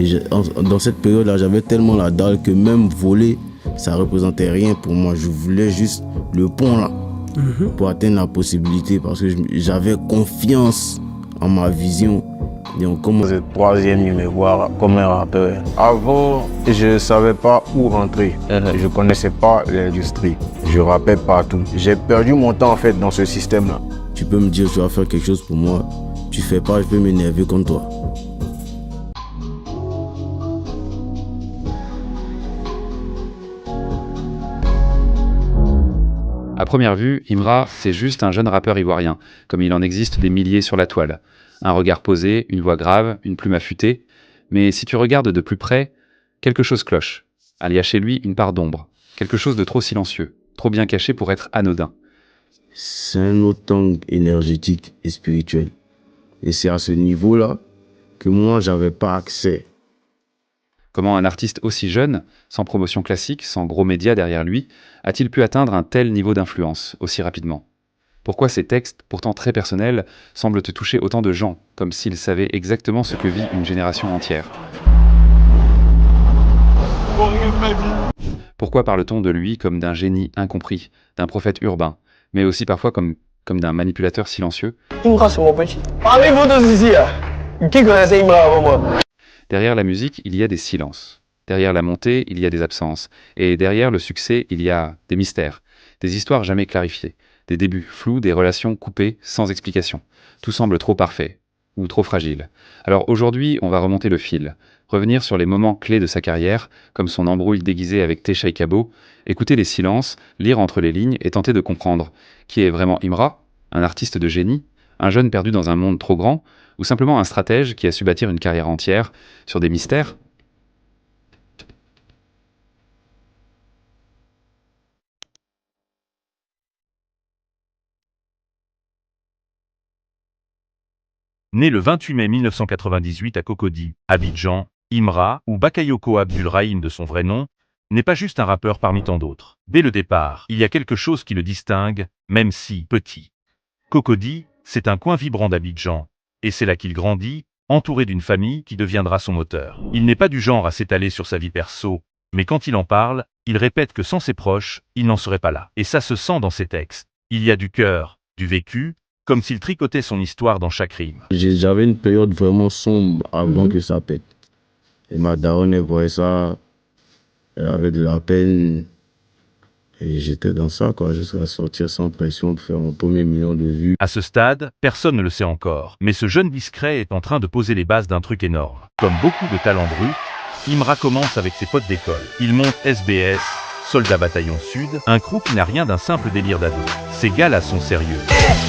Et dans cette période-là, j'avais tellement la dalle que même voler, ça représentait rien pour moi. Je voulais juste le pont là, pour atteindre la possibilité, parce que j'avais confiance en ma vision. Et on commence le troisième numéro comme un rappeur. Avant, je ne savais pas où rentrer. Je ne connaissais pas l'industrie. Je rappais partout. J'ai perdu mon temps en fait dans ce système-là. Tu peux me dire tu vas faire quelque chose pour moi. Tu fais pas, je peux m'énerver contre toi. À première vue, Imra, c'est juste un jeune rappeur ivoirien, comme il en existe des milliers sur la toile. Un regard posé, une voix grave, une plume affûtée. Mais si tu regardes de plus près, quelque chose cloche. Il y a chez lui une part d'ombre. Quelque chose de trop silencieux, trop bien caché pour être anodin. C'est un autre angle énergétique et spirituel. Et c'est à ce niveau-là que moi, j'avais pas accès. Comment un artiste aussi jeune, sans promotion classique, sans gros médias derrière lui, a-t-il pu atteindre un tel niveau d'influence aussi rapidement ? Pourquoi ces textes, pourtant très personnels, semblent te toucher autant de gens, comme s'ils savaient exactement ce que vit une génération entière ? Pourquoi parle-t-on de lui comme d'un génie incompris, d'un prophète urbain, mais aussi parfois comme d'un manipulateur silencieux ? Imra, c'est mon petit. Parlez-vous de ici, qui connaissait Imra avant moi? Derrière la musique, il y a des silences. Derrière la montée, il y a des absences. Et derrière le succès, il y a des mystères, des histoires jamais clarifiées, des débuts flous, des relations coupées, sans explication. Tout semble trop parfait, ou trop fragile. Alors aujourd'hui, on va remonter le fil, revenir sur les moments clés de sa carrière, comme son embrouille déguisée avec Téchaï Kabo, écouter les silences, lire entre les lignes et tenter de comprendre qui est vraiment Imra, un artiste de génie, un jeune perdu dans un monde trop grand, ou simplement un stratège qui a su bâtir une carrière entière sur des mystères. Né le 28 mai 1998 à Cocody, Abidjan, Imra, ou Bakayoko Abdul-Rahim de son vrai nom, n'est pas juste un rappeur parmi tant d'autres. Dès le départ, il y a quelque chose qui le distingue, même si petit. Cocody, c'est un coin vibrant d'Abidjan, et c'est là qu'il grandit, entouré d'une famille qui deviendra son moteur. Il n'est pas du genre à s'étaler sur sa vie perso, mais quand il en parle, il répète que sans ses proches, il n'en serait pas là. Et ça se sent dans ses textes. Il y a du cœur, du vécu, comme s'il tricotait son histoire dans chaque rime. J'avais une période vraiment sombre avant que ça pète. Et ma daronne, elle voyait ça, elle avait de la peine. Et j'étais dans ça, quoi, jusqu'à sortir sans pression, de faire mon premier million de vues. À ce stade, personne ne le sait encore, mais ce jeune discret est en train de poser les bases d'un truc énorme. Comme beaucoup de talents bruts, Imra commence avec ses potes d'école. Il monte SBS, Soldat Bataillon Sud, un crew qui n'a rien d'un simple délire d'ado. Ces gars-là sont sérieux.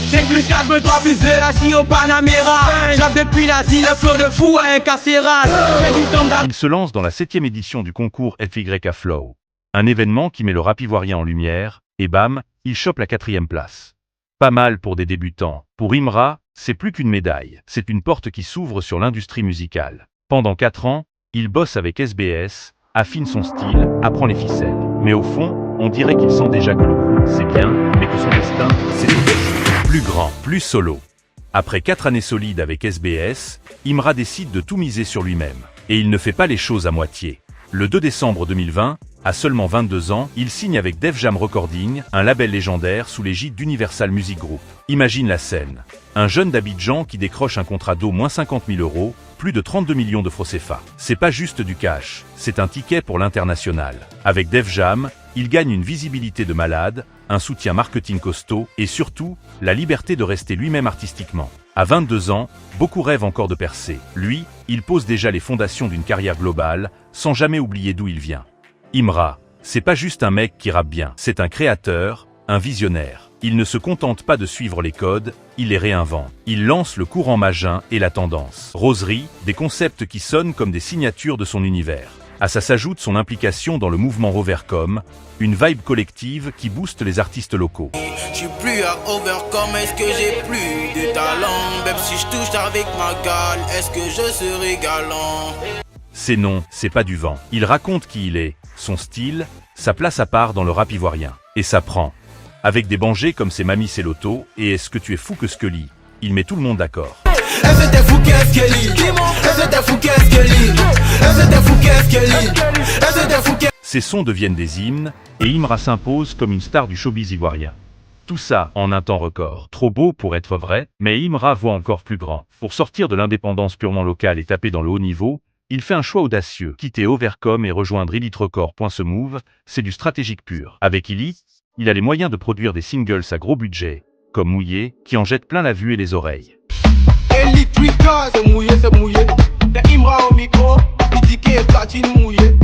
C'est plus 4, 3 plus 2, assis au Panamera. J'appe depuis l'asile, le flot de fou, un carcéral. Il se lance dans la 7e édition du concours FYK Flow. Un événement qui met le rap ivoirien en lumière, et bam, il chope la 4e place. Pas mal pour des débutants. Pour Imra, c'est plus qu'une médaille. C'est une porte qui s'ouvre sur l'industrie musicale. Pendant 4 ans, il bosse avec SBS, affine son style, apprend les ficelles. Mais au fond, on dirait qu'il sent déjà que le groupe, c'est bien, mais que son destin, c'est plus grand, plus solo. Après 4 années solides avec SBS, Imra décide de tout miser sur lui-même. Et il ne fait pas les choses à moitié. Le 2 décembre 2020, à seulement 22 ans, il signe avec Def Jam Recording, un label légendaire sous l'égide d'Universal Music Group. Imagine la scène. Un jeune d'Abidjan qui décroche un contrat d'au moins 50 000 €, plus de 32 millions de francs CFA. C'est pas juste du cash, c'est un ticket pour l'international. Avec Def Jam, il gagne une visibilité de malade, un soutien marketing costaud et surtout, la liberté de rester lui-même artistiquement. À 22 ans, beaucoup rêvent encore de percer. Lui, il pose déjà les fondations d'une carrière globale, sans jamais oublier d'où il vient. Imra, c'est pas juste un mec qui rappe bien, c'est un créateur, un visionnaire. Il ne se contente pas de suivre les codes, il les réinvente. Il lance le courant magin et la tendance. Rosary, des concepts qui sonnent comme des signatures de son univers. À ça s'ajoute son implication dans le mouvement Rovercom, une vibe collective qui booste les artistes locaux. Je suis plus à Overcome, est-ce que j'ai plus de talent? Même si je touche avec ma gale, est-ce que je serai galant? C'est non, c'est pas du vent. Il raconte qui il est, son style, sa place à part dans le rap ivoirien. Et ça prend. Avec des bangers comme ses mamies c'est Loto et Est-ce que tu es fou que Scully, il met tout le monde d'accord. Est-ce que t'es fou qu'est-ce qu'elle lit? Est-ce que t'es fou qu'est-ce qu'elle lit? Ces sons deviennent des hymnes, et Imra s'impose comme une star du showbiz ivoirien. Tout ça en un temps record. Trop beau pour être vrai, mais Imra voit encore plus grand. Pour sortir de l'indépendance purement locale et taper dans le haut niveau, il fait un choix audacieux. Quitter Overcom et rejoindre Elite Record.se-move, c'est du stratégique pur. Avec Elite, il a les moyens de produire des singles à gros budget, comme Mouillé, qui en jette plein la vue et les oreilles. Elite Records, c'est mouillé, c'est mouillé. C'est Imra au micro, critiqué et platine mouillé.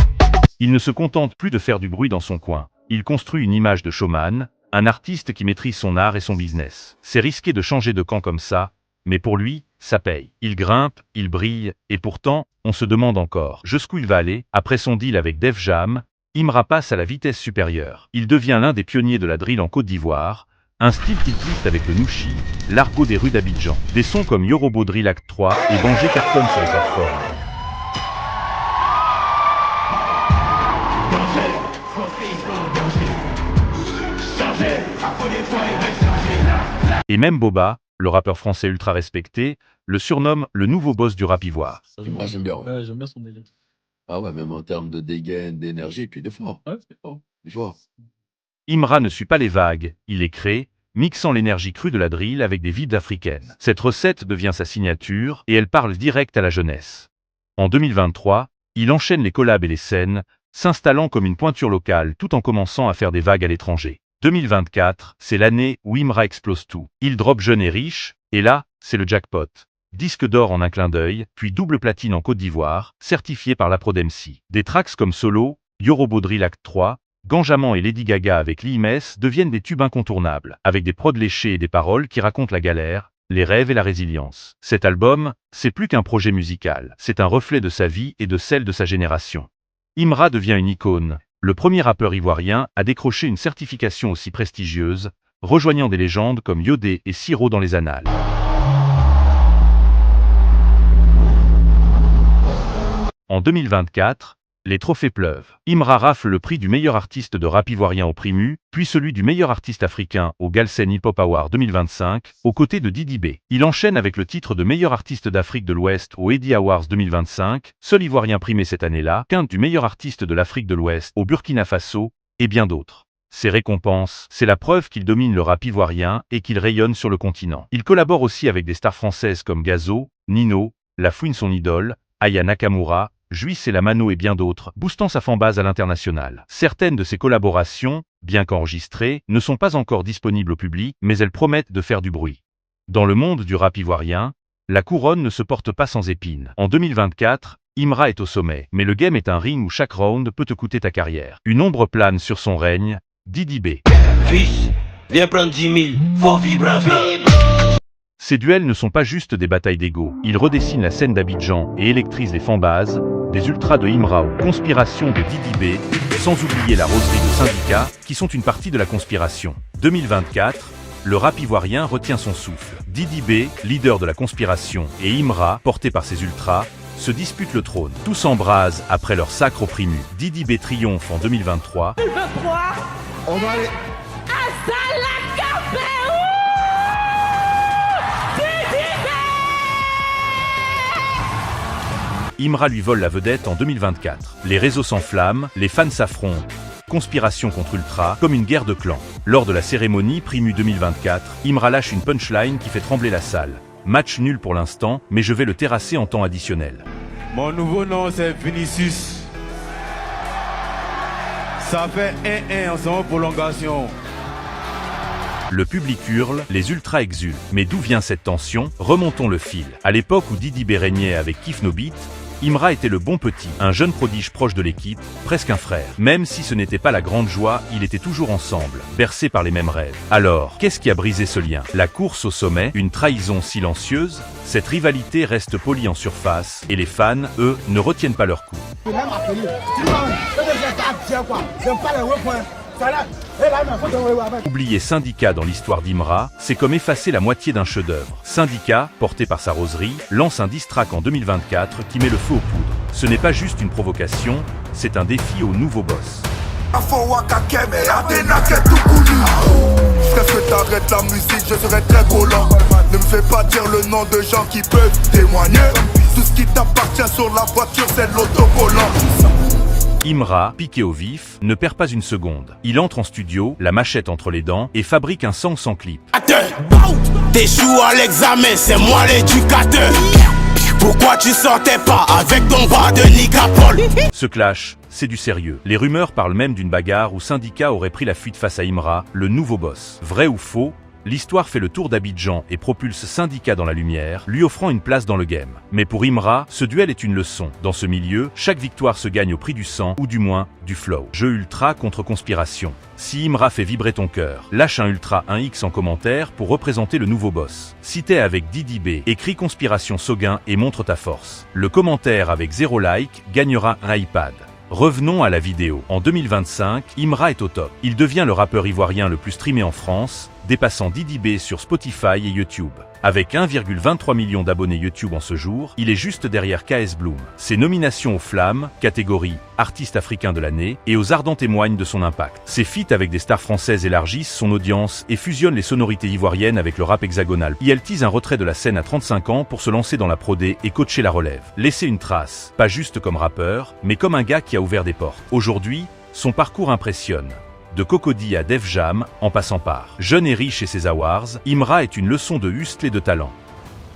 Il ne se contente plus de faire du bruit dans son coin. Il construit une image de showman, un artiste qui maîtrise son art et son business. C'est risqué de changer de camp comme ça, mais pour lui, ça paye. Il grimpe, il brille, et pourtant, on se demande encore jusqu'où il va aller. Après son deal avec Def Jam, Imra passe à la vitesse supérieure. Il devient l'un des pionniers de la drill en Côte d'Ivoire, un style qu'il twiste avec le nouchi, l'argot des rues d'Abidjan. Des sons comme Yorobo Drill Act 3 et Banger cartonnent sur les plateformes. Et même Boba, le rappeur français ultra respecté, le surnomme le nouveau boss du rap ivoire. Moi j'aime bien. Ouais, j'aime bien son délire. Ah ouais, même en termes de dégaine, d'énergie, et puis de fort. Ouais, c'est fort. Du fort. Imra ne suit pas les vagues, il les crée, mixant l'énergie crue de la drill avec des vibes africaines. Cette recette devient sa signature et elle parle direct à la jeunesse. En 2023, il enchaîne les collabs et les scènes, s'installant comme une pointure locale tout en commençant à faire des vagues à l'étranger. 2024, c'est l'année où Imra explose tout. Il drop jeune et riche, et là, c'est le jackpot. Disque d'or en un clin d'œil, puis double platine en Côte d'Ivoire, certifié par la Prod MC. Des tracks comme Solo, Yorobo Drill Act 3, Ganjaman et Lady Gaga avec l'IMS deviennent des tubes incontournables, avec des prods léchés et des paroles qui racontent la galère, les rêves et la résilience. Cet album, c'est plus qu'un projet musical, c'est un reflet de sa vie et de celle de sa génération. Imra devient une icône, le premier rappeur ivoirien à décrocher une certification aussi prestigieuse, rejoignant des légendes comme Yodé et Siro dans les annales. En 2024, les trophées pleuvent. Imra rafle le prix du meilleur artiste de rap ivoirien au Primu, puis celui du meilleur artiste africain au Galsen Hip Hop Award 2025, aux côtés de Didi B. Il enchaîne avec le titre de meilleur artiste d'Afrique de l'Ouest au Eddy Awards 2025, seul ivoirien primé cette année-là, quinte du meilleur artiste de l'Afrique de l'Ouest au Burkina Faso, et bien d'autres. Ces récompenses, c'est la preuve qu'il domine le rap ivoirien et qu'il rayonne sur le continent. Il collabore aussi avec des stars françaises comme Gazo, Nino, La Fouine son idole, Aya Nakamura, Juice et la Mano et bien d'autres, boostant sa fanbase à l'international. Certaines de ces collaborations, bien qu'enregistrées, ne sont pas encore disponibles au public, mais elles promettent de faire du bruit. Dans le monde du rap ivoirien, la couronne ne se porte pas sans épines. En 2024, Imra est au sommet, mais le game est un ring où chaque round peut te coûter ta carrière. Une ombre plane sur son règne, Didi B. Fils, viens prendre 10 000, faut vibrer. Ces duels ne sont pas juste des batailles d'ego. Ils redessinent la scène d'Abidjan et électrisent les fanbases, des ultras de Imra aux conspirations de Didi B, sans oublier la rosserie de syndicats, qui sont une partie de la conspiration. 2024, le rap ivoirien retient son souffle. Didi B, leader de la conspiration, et Imra, porté par ses ultras, se disputent le trône. Tous s'embrasent après leur sacre au Primu. Didi B triomphe en 2023. On va aller. Imra lui vole la vedette en 2024. Les réseaux s'enflamment, les fans s'affrontent. Conspiration contre Ultra, comme une guerre de clans. Lors de la cérémonie Primu 2024, Imra lâche une punchline qui fait trembler la salle. Match nul pour l'instant, mais je vais le terrasser en temps additionnel. Mon nouveau nom c'est Vinicius. Ça fait 1-1 en son prolongation. Le public hurle, les ultras exultent. Mais d'où vient cette tension? Remontons le fil. À l'époque où Didi B régnait avec Kif No Beat, Imra était le bon petit, un jeune prodige proche de l'équipe, presque un frère. Même si ce n'était pas la grande joie, il était toujours ensemble, bercés par les mêmes rêves. Alors, qu'est-ce qui a brisé ce lien? La course au sommet, une trahison silencieuse? Cette rivalité reste polie en surface, et les fans, eux, ne retiennent pas leur coup. Oublier Syndicat dans l'histoire d'Imra, c'est comme effacer la moitié d'un chef-d'œuvre. Syndicat, porté par sa roserie, lance un diss track en 2024 qui met le feu aux poudres. Ce n'est pas juste une provocation, c'est un défi au nouveau boss. Jusqu'à ce que t'arrêtes la musique, je serai très collant. Ne me fais pas dire le nom de gens qui peuvent témoigner. Tout ce qui t'appartient sur la voiture, c'est l'autocollant. Imra, piqué au vif, ne perd pas une seconde. Il entre en studio, la machette entre les dents, et fabrique un son sans clip. T'échoues à l'examen, c'est moi l'éducateur. Pourquoi tu sortais pas avec ton bras de Nicapol? Ce clash, c'est du sérieux. Les rumeurs parlent même d'une bagarre où Syndicat aurait pris la fuite face à Imra, le nouveau boss. Vrai ou faux? L'histoire fait le tour d'Abidjan et propulse Syndicat dans la lumière, lui offrant une place dans le game. Mais pour Imra, ce duel est une leçon. Dans ce milieu, chaque victoire se gagne au prix du sang, ou du moins, du flow. Jeu ultra contre conspiration. Si Imra fait vibrer ton cœur, lâche un ultra 1x en commentaire pour représenter le nouveau boss. Si t'es avec Didi B, écris conspiration Sauguin et montre ta force. Le commentaire avec 0 like gagnera un iPad. Revenons à la vidéo. En 2025, Imra est au top. Il devient le rappeur ivoirien le plus streamé en France, dépassant Didi B sur Spotify et YouTube. Avec 1,23 million d'abonnés YouTube en ce jour, il est juste derrière KS Bloom. Ses nominations aux Flammes, catégorie Artiste africain de l'année, et aux Ardents témoignent de son impact. Ses feats avec des stars françaises élargissent son audience et fusionnent les sonorités ivoiriennes avec le rap hexagonal. Il tease un retrait de la scène à 35 ans pour se lancer dans la prodé et coacher la relève. Laisser une trace, pas juste comme rappeur, mais comme un gars qui a ouvert des portes. Aujourd'hui, son parcours impressionne. De Cocody à Def Jam, en passant par Jeune et riche et ses awards, Imra est une leçon de hustle et de talent.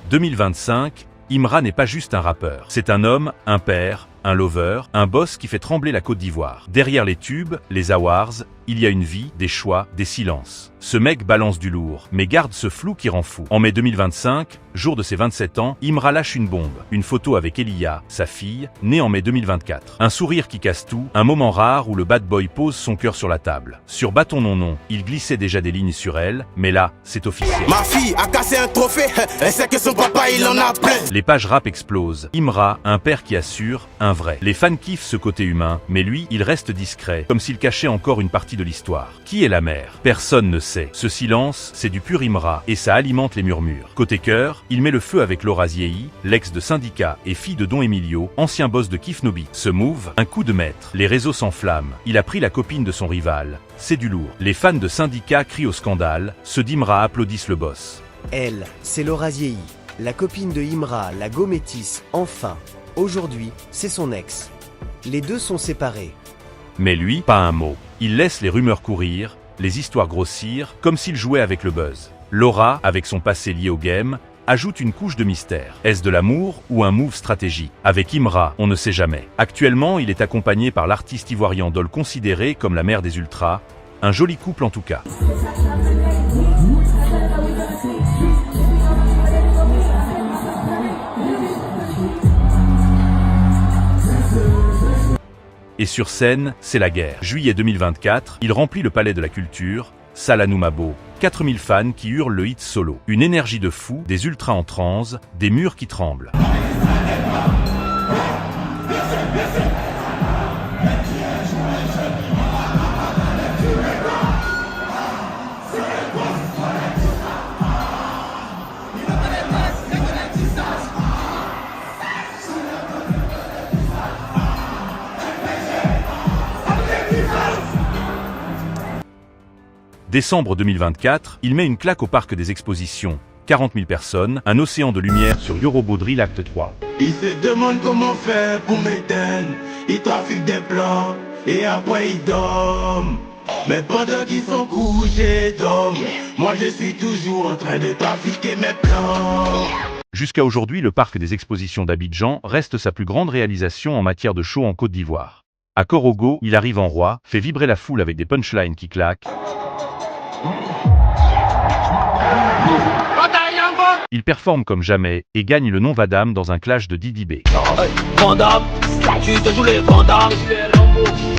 2025, Imra n'est pas juste un rappeur. C'est un homme, un père, un lover, un boss qui fait trembler la Côte d'Ivoire. Derrière les tubes, les awards, il y a une vie, des choix, des silences. Ce mec balance du lourd, mais garde ce flou qui rend fou. En mai 2025, jour de ses 27 ans, Imra lâche une bombe. Une photo avec Elia, sa fille, née en mai 2024. Un sourire qui casse tout, un moment rare où le bad boy pose son cœur sur la table. Sur Bâton Non, il glissait déjà des lignes sur elle, mais là, c'est officiel. Ma fille a cassé un trophée, elle sait que son papa il en a plein. Les pages rap explosent. Imra, un père qui assure, un vrai. Les fans kiffent ce côté humain, mais lui, il reste discret, comme s'il cachait encore une partie de l'histoire. Qui est la mère? Personne ne sait. Ce silence, c'est du pur Imra, et ça alimente les murmures. Côté cœur, il met le feu avec Laura Ziei, l'ex de Syndicat et fille de Don Emilio, ancien boss de Kif Nobi. Ce move, un coup de maître. Les réseaux s'enflamment. Il a pris la copine de son rival. C'est du lourd. Les fans de Syndicat crient au scandale, ceux d'Imra applaudissent le boss. Elle, c'est Laura Ziei, la copine de Imra, la go métisse, enfin. Aujourd'hui, c'est son ex. Les deux sont séparés. Mais lui, pas un mot. Il laisse les rumeurs courir, les histoires grossir, comme s'il jouait avec le buzz. Laura, avec son passé lié au game, ajoute une couche de mystère. Est-ce de l'amour ou un move stratégique? Avec Imra, on ne sait jamais. Actuellement, il est accompagné par l'artiste ivoirien Dol, considéré comme la mère des ultras. Un joli couple en tout cas. Et sur scène, c'est la guerre. Juillet 2024, il remplit le palais de la culture, salle Anoumabo, 4000 fans qui hurlent le hit solo. Une énergie de fou, des ultras en transe, des murs qui tremblent. Décembre 2024, il met une claque au parc des expositions. 40 000 personnes, un océan de lumière sur Yorobo Drill Acte 3. Ils se demandent comment faire pour m'éteindre. Ils trafiquent des plans et après ils dorment. Mais pendant qu'ils sont couchés d'hommes, moi je suis toujours en train de trafiquer mes plans. Jusqu'à aujourd'hui, le parc des expositions d'Abidjan reste sa plus grande réalisation en matière de show en Côte d'Ivoire. À Korogo, il arrive en roi, fait vibrer la foule avec des punchlines qui claquent. Il performe comme jamais et gagne le nom Vadam dans un clash de Didi B.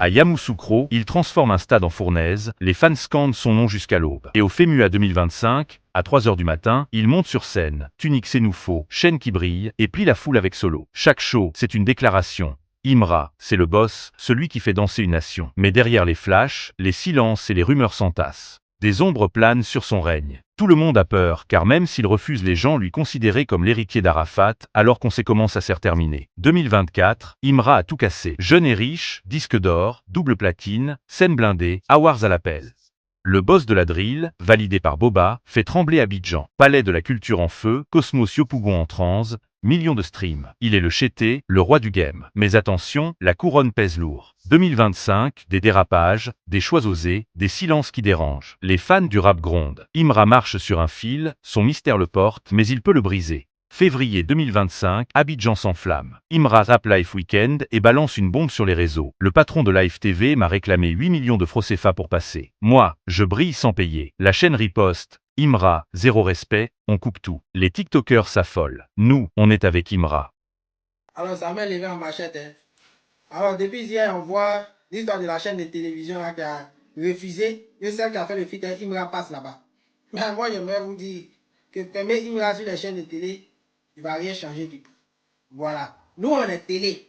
À Yamoussoukro, il transforme un stade en fournaise, les fans scandent son nom jusqu'à l'aube. Et au FEMUA 2025, à 3h du matin, il monte sur scène, tunique sénoufo, chaîne qui brille, et plie la foule avec solo. Chaque show, c'est une déclaration. Imra, c'est le boss, celui qui fait danser une nation. Mais derrière les flashs, les silences et les rumeurs s'entassent. Des ombres planent sur son règne. Tout le monde a peur, car même s'il refuse, les gens lui considéraient comme l'héritier d'Arafat, alors qu'on sait comment ça s'est terminé. 2024, Imra a tout cassé. Jeune et riche, disque d'or, double platine, scène blindée, awards à l'appel. Le boss de la drill, validé par Boba, fait trembler Abidjan. Palais de la culture en feu, Cosmos Yopougon en transe, millions de streams. Il est le chété, le roi du game. Mais attention, la couronne pèse lourd. 2025, des dérapages, des choix osés, des silences qui dérangent. Les fans du rap grondent. Imra marche sur un fil, son mystère le porte, mais il peut le briser. Février 2025, Abidjan s'enflamme. Imra rappe Life Weekend et balance une bombe sur les réseaux. Le patron de Live TV m'a réclamé 8 millions de francs CFA pour passer. Moi, je brille sans payer. La chaîne riposte. Imra, zéro respect, on coupe tout. Les TikTokers s'affolent. Nous, on est avec Imra. Alors ça m'a levé en machette. Hein. Alors depuis hier, on voit l'histoire de la chaîne de télévision là, qui a refusé. Et celle qui a fait le feat, Imra passe là-bas. Mais moi, j'aimerais vous dire que permet Imra sur les chaînes de télé, il ne va rien changer du tout. Voilà. Nous, on est télé.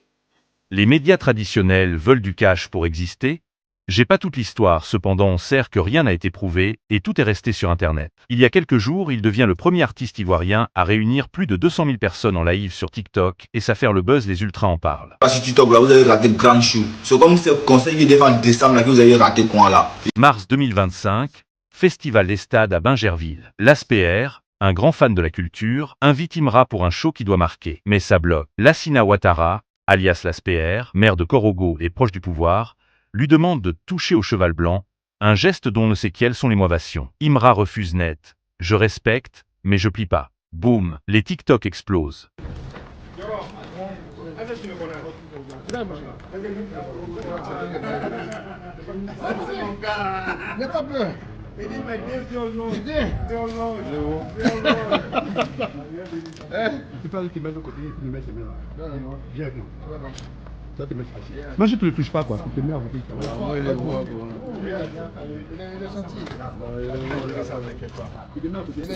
Les médias traditionnels veulent du cash pour exister. J'ai pas toute l'histoire, cependant on sait que rien n'a été prouvé, et tout est resté sur Internet. Il y a quelques jours, il devient le premier artiste ivoirien à réunir plus de 200 000 personnes en live sur TikTok, et ça fait le buzz, les ultras en parlent. Sur TikTok, là, vous avez raté le grand show. C'est comme ce conseil qui défend en décembre, là, que vous avez raté quoi là. Mars 2025, Festival des Stades à Bingerville. L'ASPR, un grand fan de la culture, invite Imra pour un show qui doit marquer. Mais ça bloque. Lassina Ouattara, alias l'ASPR, maire de Korogo et proche du pouvoir, lui demande de toucher au cheval blanc, un geste dont on ne sait quelles sont les motivations. Imra refuse net. Je respecte, mais je plie pas. Boum, les TikTok explosent. Moi je te le touche pas quoi, c'est merde.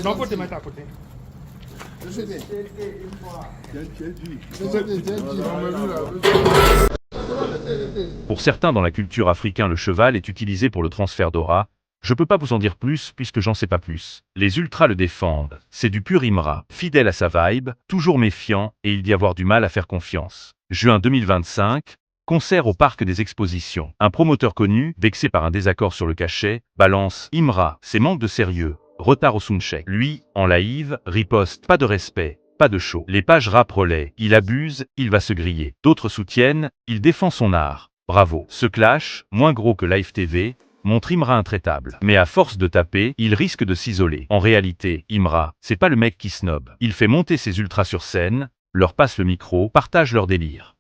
Non, faut te mettre à côté. Pour certains dans la culture africaine, le cheval est utilisé pour le transfert d'aura. Je peux pas vous en dire plus puisque j'en sais pas plus. Les ultras le défendent. C'est du pur Imra. Fidèle à sa vibe, toujours méfiant, et il dit avoir du mal à faire confiance. Juin 2025, concert au Parc des Expositions. Un promoteur connu, vexé par un désaccord sur le cachet, balance Imra, c'est manque de sérieux, retard au soundcheck. Lui, en live, riposte, pas de respect, pas de show. Les pages rap relaient, il abuse, il va se griller. D'autres soutiennent, il défend son art. Bravo. Ce clash, moins gros que Live TV, montre Imra intraitable. Mais à force de taper, il risque de s'isoler. En réalité, Imra, c'est pas le mec qui snob. Il fait monter ses ultras sur scène, leur passe le micro, partage leur délire.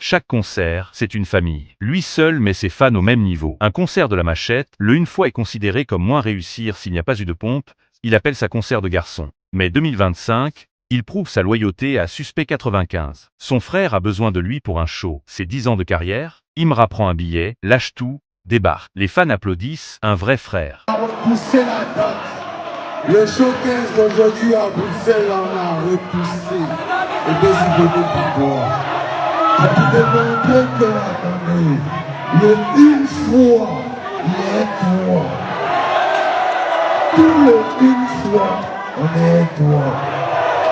Chaque concert, c'est une famille. Lui seul met ses fans au même niveau. Un concert de la Machette, le une fois est considéré comme moins réussir s'il n'y a pas eu de pompe, il appelle ça concert de garçon. Mais 2025, il prouve sa loyauté à Suspect 95. Son frère a besoin de lui pour un show. C'est 10 ans de carrière, Imra prend un billet, lâche tout, débarque. Les fans applaudissent, un vrai frère. Repousser la date. Le showcase d'aujourd'hui à Bruxelles, on a repoussé. Et décidé de pouvoir. À tout démontrer que attendez, le une fois, il est toi. Tout le une fois, on est toi.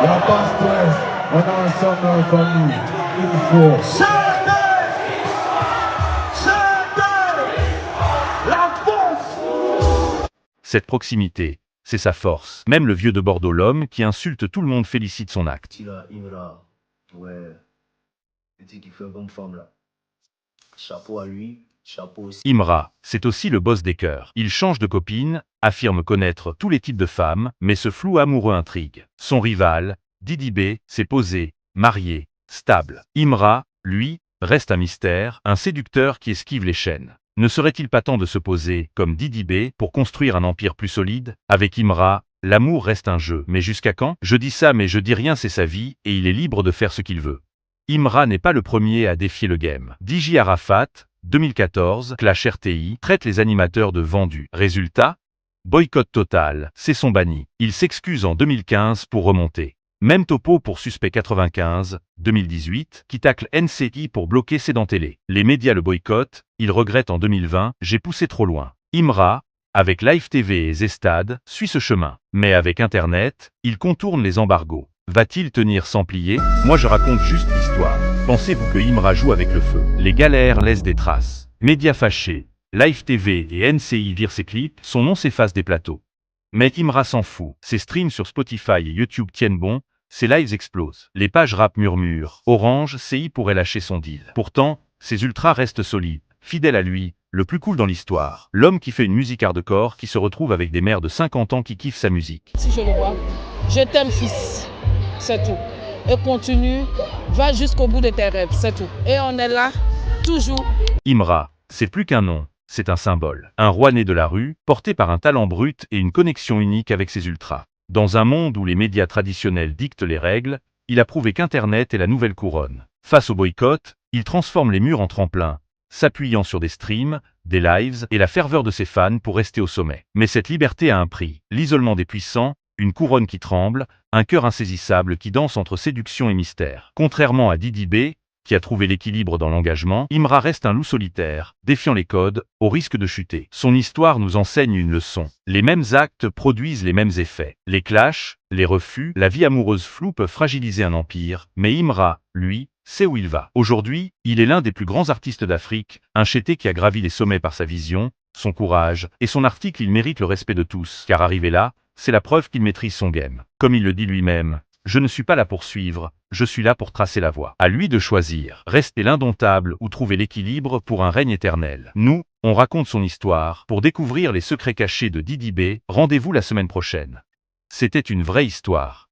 Y'a pas de stress, on est ensemble dans la famille. Une fois. La force. Cette proximité, c'est sa force. Même le vieux de Bordeaux, l'homme qui insulte tout le monde, félicite son acte. Ouais. Qui fait bonne femme là. Chapeau à lui, chapeau aussi. Imra, c'est aussi le boss des cœurs. Il change de copine, affirme connaître tous les types de femmes, mais ce flou amoureux intrigue. Son rival, Didi B, s'est posé, marié, stable. Imra, lui, reste un mystère, un séducteur qui esquive les chaînes. Ne serait-il pas temps de se poser, comme Didi B, pour construire un empire plus solide? Avec Imra, l'amour reste un jeu. Mais jusqu'à quand? Je dis ça mais je dis rien, c'est sa vie, et il est libre de faire ce qu'il veut. Imra n'est pas le premier à défier le game. DJ Arafat, 2014, Clash RTI, traite les animateurs de vendus. Résultat? Boycott total, c'est son banni. Il s'excuse en 2015 pour remonter. Même topo pour Suspect 95, 2018, qui tacle NCI pour bloquer ses dents télé. Les médias le boycottent, il regrette en 2020, j'ai poussé trop loin. Imra, avec Live TV et Zestad, suit ce chemin. Mais avec Internet, il contourne les embargos. Va-t-il tenir sans plier? Moi je raconte juste l'histoire. Pensez-vous que Imra joue avec le feu? Les galères laissent des traces. Médias fâchés, Live TV et NCI virent ses clips, son nom s'efface des plateaux. Mais Imra s'en fout. Ses streams sur Spotify et YouTube tiennent bon, ses lives explosent. Les pages rap murmurent. Orange, CI pourrait lâcher son deal. Pourtant, ses ultras restent solides, fidèles à lui, le plus cool dans l'histoire. L'homme qui fait une musique hardcore qui se retrouve avec des mères de 50 ans qui kiffent sa musique. Si je le vois, je t'aime fils, c'est tout. Et continue, va jusqu'au bout de tes rêves, c'est tout. Et on est là, toujours. Imra, c'est plus qu'un nom, c'est un symbole. Un roi né de la rue, porté par un talent brut et une connexion unique avec ses ultras. Dans un monde où les médias traditionnels dictent les règles, il a prouvé qu'Internet est la nouvelle couronne. Face au boycott, il transforme les murs en tremplin, s'appuyant sur des streams, des lives et la ferveur de ses fans pour rester au sommet. Mais cette liberté a un prix, l'isolement des puissants, une couronne qui tremble, un cœur insaisissable qui danse entre séduction et mystère. Contrairement à Didi B, qui a trouvé l'équilibre dans l'engagement, Imra reste un loup solitaire, défiant les codes, au risque de chuter. Son histoire nous enseigne une leçon. Les mêmes actes produisent les mêmes effets. Les clashs, les refus, la vie amoureuse floue peuvent fragiliser un empire, mais Imra, lui, sait où il va. Aujourd'hui, il est l'un des plus grands artistes d'Afrique, un chété qui a gravi les sommets par sa vision, son courage, et son article il mérite le respect de tous, car arrivé là, c'est la preuve qu'il maîtrise son game. Comme il le dit lui-même, je ne suis pas là pour suivre, je suis là pour tracer la voie. À lui de choisir, rester l'indomptable ou trouver l'équilibre pour un règne éternel. Nous, on raconte son histoire. Pour découvrir les secrets cachés de Didi B, rendez-vous la semaine prochaine. C'était une vraie histoire.